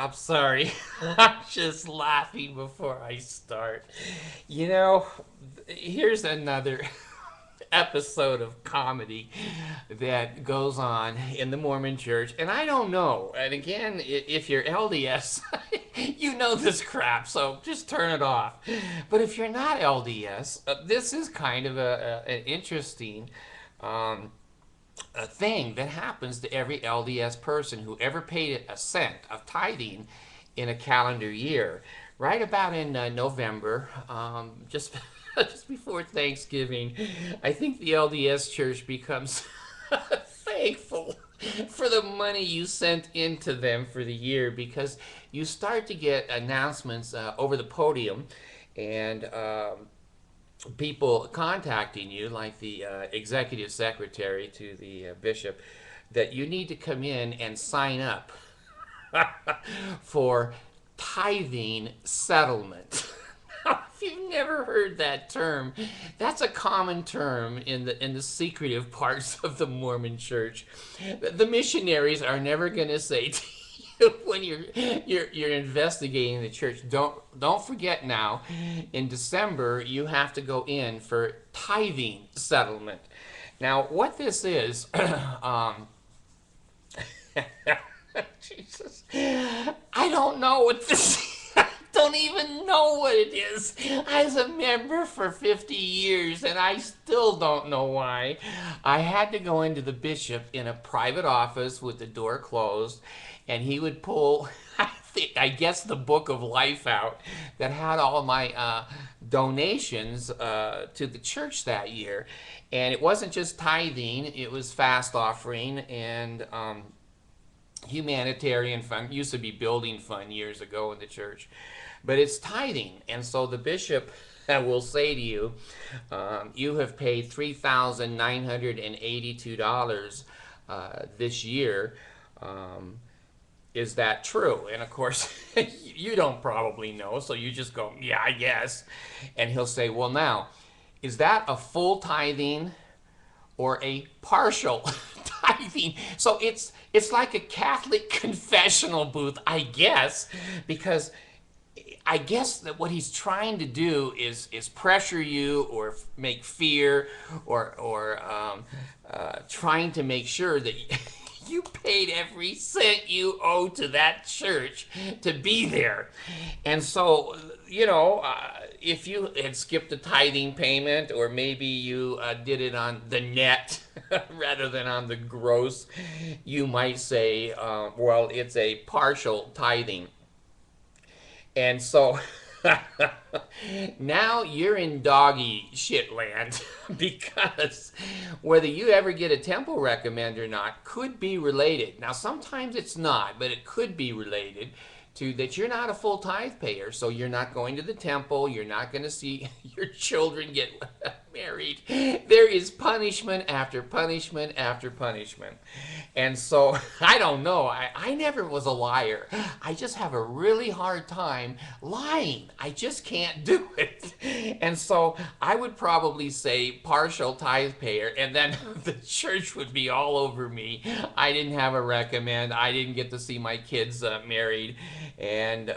I'm sorry. I'm just laughing before I start. You know, here's another episode of comedy that goes on in the Mormon church. And I don't know. And again, if you're LDS, you know this crap, so just turn it off. But if you're not LDS, this is kind of an interesting um, a thing that happens to every LDS person who ever paid a cent of tithing in a calendar year. Right about in November, just just before Thanksgiving, I think the LDS church becomes thankful for the money you sent into them for the year because you start to get announcements over the podium and people contacting you, like the executive secretary to the bishop, that you need to come in and sign up for tithing settlement. If you've never heard that term, that's a common term in the secretive parts of the Mormon Church. The missionaries are never going to say to you when you're investigating the church, don't forget now, in December you have to go in for tithing settlement. Now, what this is, Jesus, I don't know what this is. I don't even know what it is. I was a member for 50 years and I still don't know why. I had to go into the bishop in a private office with the door closed, and he would pull, I guess, the book of life out that had all my donations to the church that year. And it wasn't just tithing, it was fast offering and humanitarian fund. It used to be building fund years ago in the church, but it's tithing. And so the bishop will say to you, you have paid $3,982 this year. Is that true? And of course, you don't probably know, so you just go, yeah, I guess. And he'll say, well, now, is that a full tithing or a partial tithing? So it's like a Catholic confessional booth, I guess, because I guess that what he's trying to do is pressure you or make fear or trying to make sure that you paid every cent you owe to that church to be there. And so, if you had skipped a tithing payment, or maybe you did it on the net rather than on the gross, you might say, well, it's a partial tithing. And so now you're in doggy shit land because whether you ever get a temple recommend or not could be related. Now, sometimes it's not, but it could be related to that you're not a full tithe payer, so you're not going to the temple, you're not going to see your children get married. There is punishment after punishment after punishment. And so I don't know. I never was a liar. I just have a really hard time lying. I just can't do it. And so I would probably say partial tithe payer, and then the church would be all over me. I didn't have a recommend. I didn't get to see my kids married. And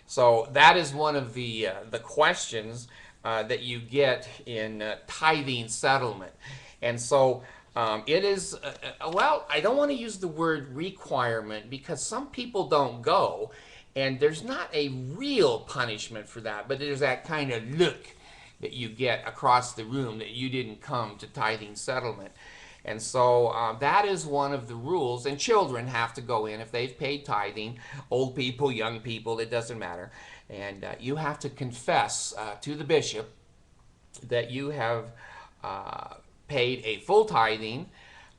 so that is one of the questions that you get in tithing settlement. And so it is, well, I don't want to use the word requirement because some people don't go, and there's not a real punishment for that, but there's that kind of look that you get across the room that you didn't come to tithing settlement. And so that is one of the rules, and children have to go in if they've paid tithing, old people, young people, it doesn't matter. And you have to confess to the bishop that you have paid a full tithing,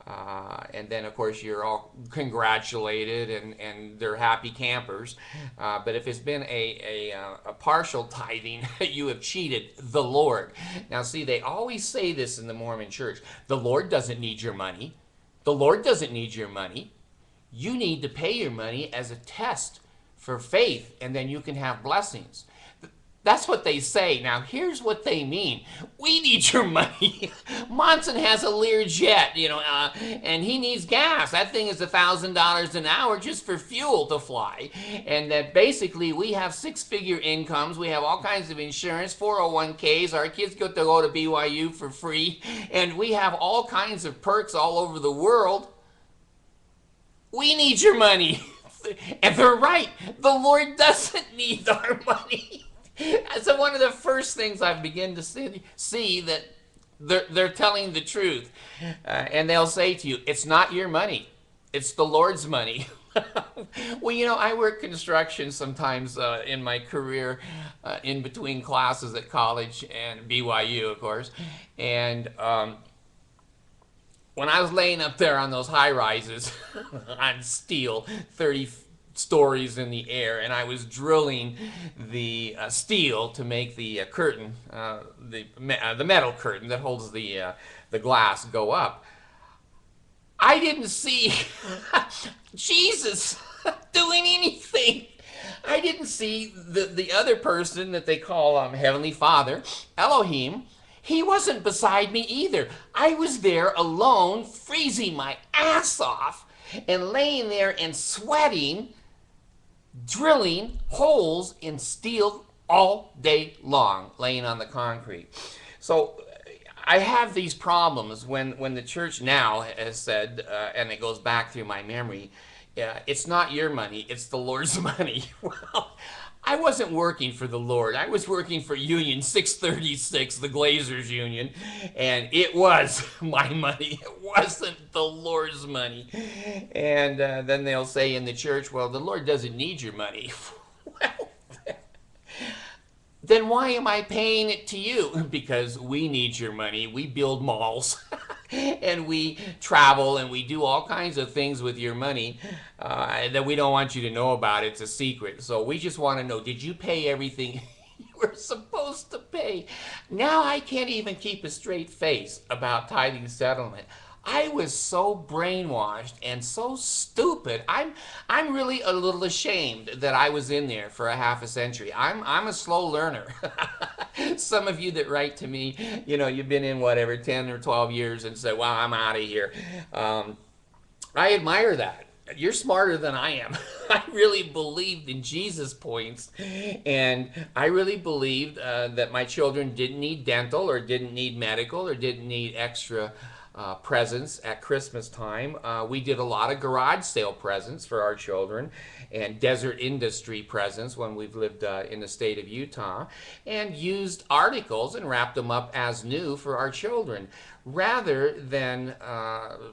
and then of course you're all congratulated and they're happy campers. But if it's been a partial tithing, you have cheated the Lord. Now see, they always say this in the Mormon church: the Lord doesn't need your money. The Lord doesn't need your money. You need to pay your money as a test for faith, and then you can have blessings. That's what they say. Now, here's what they mean. We need your money. Monson has a Learjet, and he needs gas. That thing is $1,000 an hour just for fuel to fly. And that basically we have six-figure incomes. We have all kinds of insurance, 401ks. Our kids get to go to BYU for free. And we have all kinds of perks all over the world. We need your money. And they're right. The Lord doesn't need our money. So one of the first things I begin to see that they're telling the truth. And they'll say to you, it's not your money. It's the Lord's money. Well, I work construction sometimes in my career, in between classes at college and BYU, of course. And when I was laying up there on those high rises on steel, 30 stories in the air, and I was drilling the steel to make the curtain, the metal curtain that holds the glass go up, I didn't see Jesus doing anything. I didn't see the other person that they call Heavenly Father, Elohim. He wasn't beside me either. I was there alone, freezing my ass off and laying there and sweating, drilling holes in steel all day long, laying on the concrete. So I have these problems when the church now has said, and it goes back through my memory, it's not your money, it's the Lord's money. Well, I wasn't working for the Lord. I was working for Union 636, the Glazers Union, and it was my money. It wasn't the Lord's money. And then they'll say in the church, well, the Lord doesn't need your money. Well, then why am I paying it to you? Because we need your money. We build malls. And we travel and we do all kinds of things with your money that we don't want you to know about. It's a secret. So we just want to know, did you pay everything you were supposed to pay? Now I can't even keep a straight face about tithing settlement. I was so brainwashed and so stupid. I'm really a little ashamed that I was in there for a half a century. I'm a slow learner. Some of you that write to me, you've been in whatever 10 or 12 years and say, "Well, I'm out of here." I admire that. You're smarter than I am. I really believed in Jesus points, and I really believed that my children didn't need dental or didn't need medical or didn't need extra presents at Christmas time. We did a lot of garage sale presents for our children and desert industry presents when we've lived in the state of Utah, and used articles and wrapped them up as new for our children rather than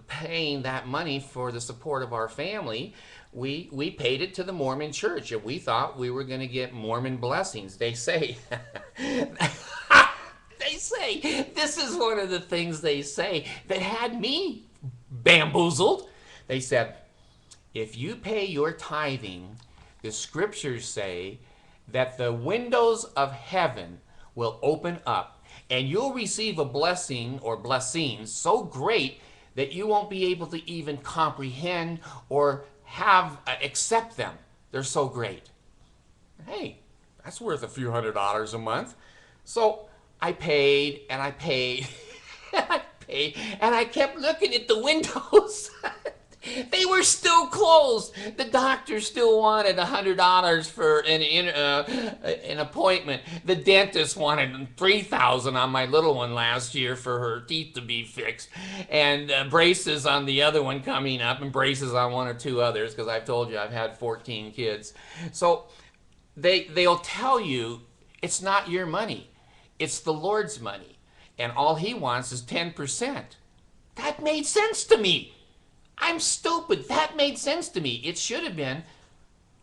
paying that money for the support of our family. We paid it to the Mormon church, and we thought we were going to get Mormon blessings. They say they say, this is one of the things they say that had me bamboozled. They said, if you pay your tithing, the scriptures say that the windows of heaven will open up and you'll receive a blessing or blessings so great that you won't be able to even comprehend or accept them. They're so great. Hey, that's worth a few $100s a month. So I paid and I paid and I paid, and I kept looking at the windows. They were still closed. The doctor still wanted $100 for an appointment. The dentist wanted $3,000 on my little one last year for her teeth to be fixed, and braces on the other one coming up, and braces on one or two others, because I've told you I've had 14 kids. So they'll tell you it's not your money. It's the Lord's money, and all he wants is 10%. That made sense to me. I'm stupid. That made sense to me. It should have been,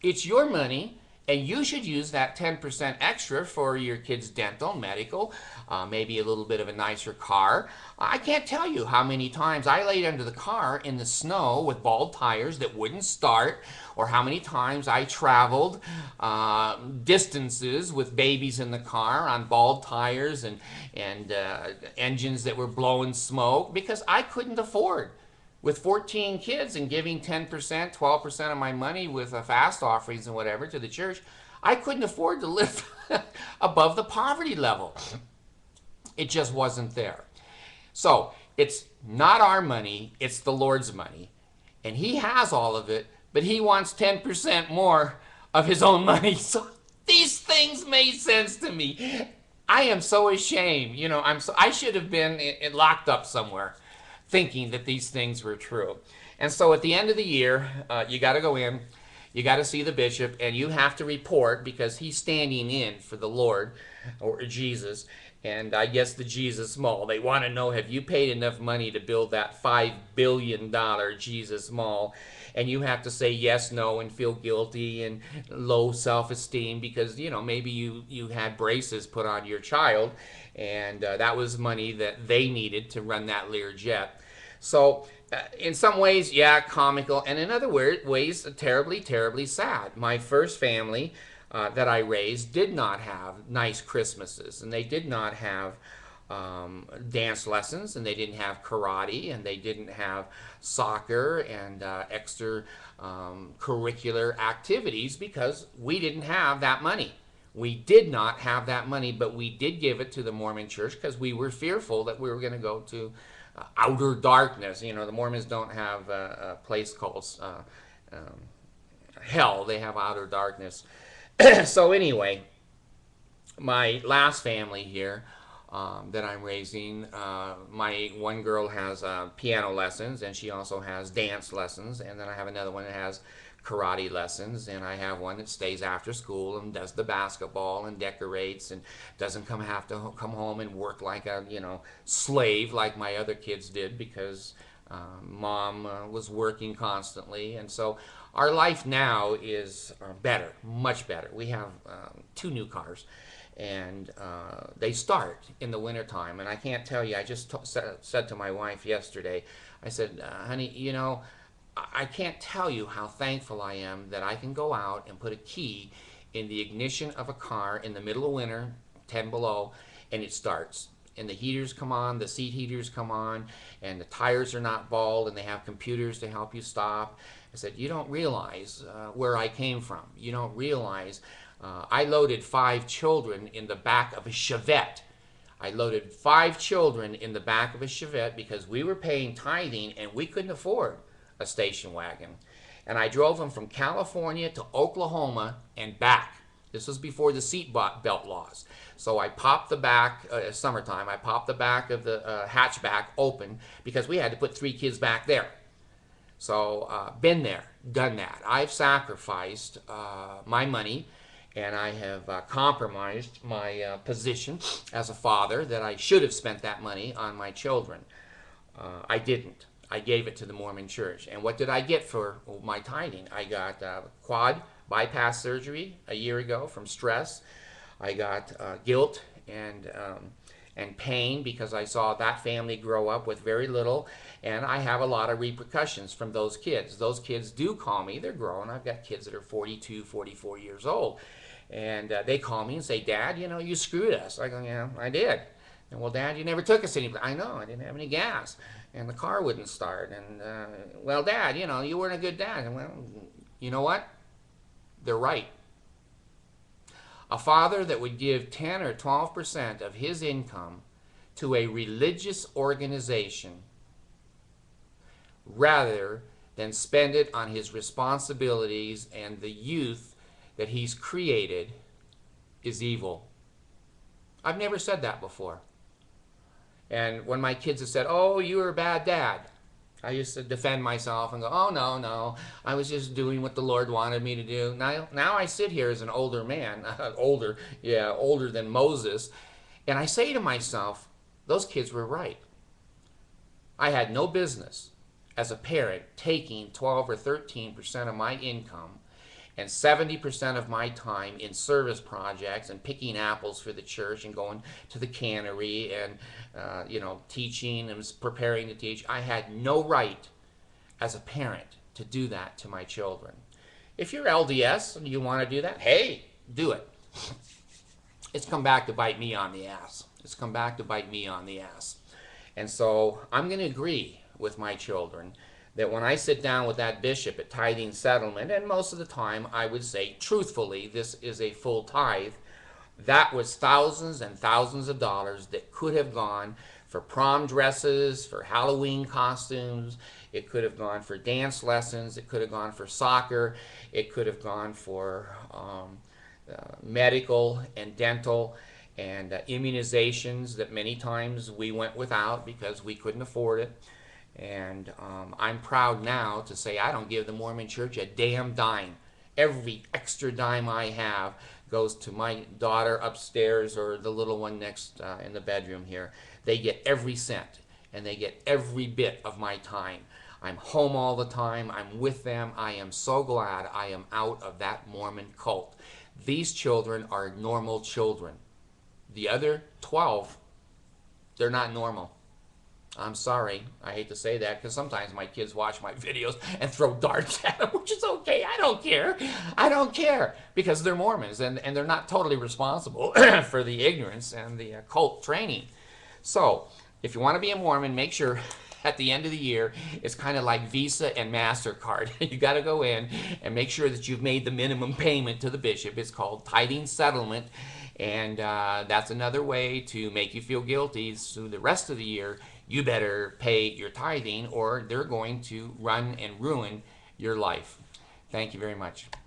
it's your money, and you should use that 10% extra for your kids' dental, medical, maybe a little bit of a nicer car. I can't tell you how many times I laid under the car in the snow with bald tires that wouldn't start, or how many times I traveled distances with babies in the car on bald tires and engines that were blowing smoke because I couldn't afford. With 14 kids and giving 10%, 12% of my money with fast offerings and whatever to the church, I couldn't afford to live above the poverty level. It just wasn't there. So it's not our money, it's the Lord's money. And he has all of it, but he wants 10% more of his own money. So these things made sense to me. I am so ashamed. I should have been locked up somewhere thinking that these things were true. And so at the end of the year, you got to go in, you got to see the bishop, and you have to report because he's standing in for the Lord or Jesus. And I guess the Jesus Mall. They want to know, have you paid enough money to build that $5 billion Jesus Mall? And you have to say yes, no, and feel guilty and low self-esteem because, maybe you had braces put on your child, and that was money that they needed to run that Lear jet. So in some ways, yeah, comical, and in other ways, terribly, terribly sad. My first family that I raised did not have nice Christmases, and they did not have dance lessons, and they didn't have karate, and they didn't have soccer and extra curricular activities because we didn't have that money. We did not have that money, but we did give it to the Mormon church because we were fearful that we were going to go to outer darkness. The Mormons don't have a place called hell. They have outer darkness. So anyway, my last family here that I'm raising, my one girl has piano lessons, and she also has dance lessons, and then I have another one that has karate lessons, and I have one that stays after school and does the basketball and decorates and doesn't have to come home and work like a slave like my other kids did because mom was working constantly. And so our life now is better, much better. We have 2 new cars, and they start in the wintertime. And I can't tell you, I just said to my wife yesterday, I said, honey, I can't tell you how thankful I am that I can go out and put a key in the ignition of a car in the middle of winter, 10 below, and it starts. And the heaters come on, the seat heaters come on, and the tires are not bald, and they have computers to help you stop. I said, you don't realize where I came from. You don't realize I loaded 5 children in the back of a Chevette. I loaded 5 children in the back of a Chevette because we were paying tithing and we couldn't afford a station wagon. And I drove them from California to Oklahoma and back. This was before the seat belt laws. So I popped the back, summertime, I popped the back of the hatchback open because we had to put 3 kids back there. So been there, done that. I've sacrificed my money, and I have compromised my position as a father that I should have spent that money on my children. I didn't. I gave it to the Mormon church. And what did I get for my tithing? I got quad bypass surgery a year ago from stress. I got guilt and pain because I saw that family grow up with very little, and I have a lot of repercussions from those kids. Those kids do call me. They're grown. I've got kids that are 42, 44 years old, and they call me and say, Dad, you screwed us. I go, yeah, I did. And, well, Dad, you never took us anywhere. I know, I didn't have any gas, and the car wouldn't start. And, well, Dad, you weren't a good dad. And, well, you know what? They're right. A father that would give 10 or 12% of his income to a religious organization rather than spend it on his responsibilities and the youth that he's created is evil. I've never said that before. And when my kids have said, oh, you were a bad dad, I used to defend myself and go, oh, no, I was just doing what the Lord wanted me to do. Now I sit here as an older man, older than Moses, and I say to myself, those kids were right. I had no business as a parent taking 12 or 13% of my income and 70% of my time in service projects and picking apples for the church and going to the cannery and teaching and preparing to teach. I had no right as a parent to do that to my children. If you're LDS and you want to do that, hey, do it. It's come back to bite me on the ass. It's come back to bite me on the ass. And so I'm going to agree with my children that when I sit down with that bishop at tithing settlement, and most of the time I would say truthfully, this is a full tithe, that was thousands and thousands of dollars that could have gone for prom dresses, for Halloween costumes. It could have gone for dance lessons. It could have gone for soccer. It could have gone for medical and dental and immunizations that many times we went without because we couldn't afford it. And I'm proud now to say I don't give the Mormon Church a damn dime. Every extra dime I have goes to my daughter upstairs or the little one next in the bedroom here. They get every cent and they get every bit of my time. I'm home all the time. I'm with them. I am so glad I am out of that Mormon cult. These children are normal children. The other 12, they're not normal. I'm sorry. I hate to say that because sometimes my kids watch my videos and throw darts at them, which is okay. I don't care. I don't care because they're Mormons and they're not totally responsible for the ignorance and the cult training. So, if you want to be a Mormon, make sure at the end of the year it's kind of like Visa and MasterCard. You got to go in and make sure that you've made the minimum payment to the bishop. It's called tithing settlement. And that's another way to make you feel guilty. So the rest of the year, you better pay your tithing or they're going to run and ruin your life. Thank you very much.